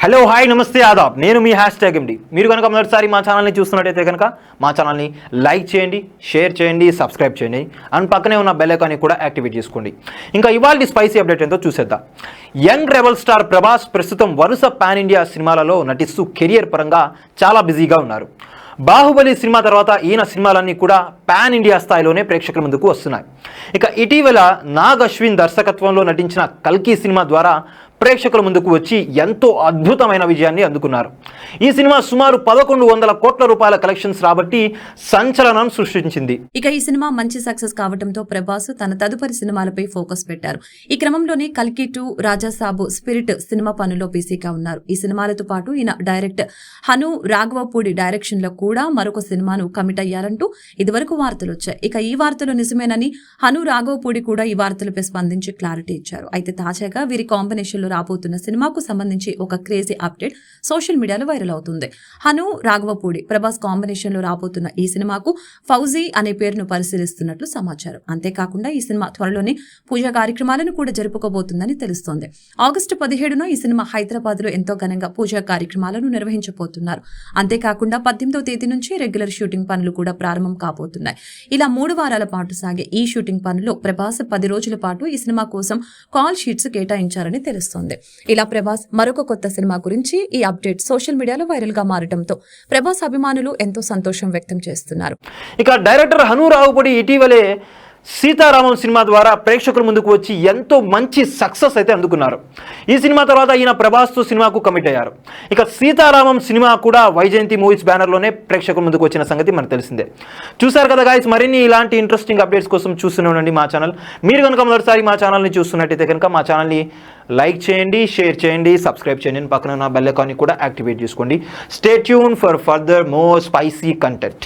Hello hi నమస్తే ఆదాబ్ నేను మీ #MD మీరు కనుక మొదటిసారి మా ఛానల్ని చూస్తున్నట్టయితే కనుక మా ఛానల్ని లైక్ చేయండి, షేర్ చేయండి, సబ్స్క్రైబ్ చేయండి అండ్ పక్కనే ఉన్న బెల్ ఐకాన్ని కూడా యాక్టివేట్ చేసుకోండి. ఇంకా ఇవాళ స్పైసీ అప్డేట్ ఎంతో చూసేద్దాం. యంగ్ రెబల్ స్టార్ ప్రభాస్ ప్రస్తుతం వరుస పాన్ ఇండియా సినిమాలలో నటిస్తూ కెరియర్ పరంగా చాలా బిజీగా ఉన్నారు. బాహుబలి సినిమా తర్వాత ఈయన సినిమాలన్నీ కూడా పాన్ ఇండియా స్థాయిలోనే ప్రేక్షకుల ముందుకు వస్తున్నాయి. ఇక ఇటీవల నాగ్ అశ్విన్ దర్శకత్వంలో నటించిన కల్కి సినిమా ద్వారా ప్రేక్షకుల ముందుకు వచ్చి ఎంతో అద్భుతమైన విజయాన్ని అందుకున్నారు. ఈ సినిమా సుమారు 1100 కోట్ల రూపాయల కలెక్షన్స్ రాబట్టి సంచలనం సృష్టించింది. ఇక ఈ సినిమా మంచి సక్సెస్ కావడంతో ప్రభాస్ తన తదుపరి సినిమాలపై ఫోకస్ పెట్టారు. ఈ క్రమంలోనే కల్కి 2, రాజాసాబు, స్పిరిట్ సినిమా పనుల్లో బిజీగా ఉన్నారు. ఈ సినిమాలతో పాటు ఈయన డైరెక్టర్ హను రాఘవపూడి డైరెక్షన్ లో కూడా మరొక సినిమాను కమిట్ అయ్యారంటూ ఇదివరకు వార్తలు వచ్చాయి. ఇక ఈ వార్తలు నిజమేనని హను రాఘవపూడి కూడా ఈ వార్తలపై స్పందించి క్లారిటీ ఇచ్చారు. అయితే తాజాగా వీరి కాంబినేషన్ రాబోతున్న సినిమాకు సంబంధించి ఒక క్రేజీ అప్డేట్ సోషల్ మీడియాలో వైరల్ అవుతుంది. హను రాఘవపూడి ప్రభాస్ కాంబినేషన్ లో రాబోతున్న ఈ సినిమాకు ఫౌజీ అనే పేరును పరిశీలిస్తున్నట్లు సమాచారం. అంతేకాకుండా ఈ సినిమా త్వరలోనే పూజా కార్యక్రమాలను కూడా జరుపుకోబోతుందని తెలుస్తోంది. ఆగస్టు 17న ఈ సినిమా హైదరాబాద్ లో ఎంతో ఘనంగా పూజా కార్యక్రమాలను నిర్వహించబోతున్నారు. అంతేకాకుండా 18వ తేదీ నుంచి రెగ్యులర్ షూటింగ్ పనులు కూడా ప్రారంభం కాబోతున్నాయి. ఇలా 3 వారాల పాటు సాగే ఈ షూటింగ్ పనుల్లో ప్రభాస్ 10 రోజుల పాటు ఈ సినిమా కోసం కాల్ షీట్స్ కేటాయించారని తెలుస్తుంది. ఇలా ప్రభాస్ మరొక కొత్త సినిమా గురించి ఈ అప్డేట్ సోషల్ మీడియాలో వైరల్ గా మారడంతో ప్రభాస్ అభిమానులు ఎంతో సంతోషం వ్యక్తం చేస్తున్నారు. ఇక డైరెక్టర్ హను రాఘవపూడి ఇటీవలే సీతారామం సినిమా ద్వారా ప్రేక్షకుల ముందుకు వచ్చి ఎంతో మంచి సక్సెస్ అయితే అందుకున్నారు. ఈ సినిమా తర్వాత ఈయన ప్రభాస్తో సినిమాకు కమిట్ అయ్యారు. ఇక సీతారామం సినిమా కూడా వైజయంతి మూవీస్ బ్యానర్లోనే ప్రేక్షకుల ముందుకు వచ్చిన సంగతి మనకు తెలిసిందే. చూసారు కదా గాయస్, మరిన్ని ఇలాంటి ఇంట్రెస్టింగ్ అప్డేట్స్ కోసం చూస్తూనే ఉండండి మా ఛానల్. మీరు కనుక మొదటిసారి మా ఛానల్ని చూస్తున్నట్టయితే కనుక మా ఛానల్ని లైక్ చేయండి, షేర్ చేయండి, సబ్స్క్రైబ్ చేయండి, పక్కన ఉన్న బెల్ ఐకాన్ని కూడా యాక్టివేట్ చేసుకోండి. Stay tune for further more spicy content.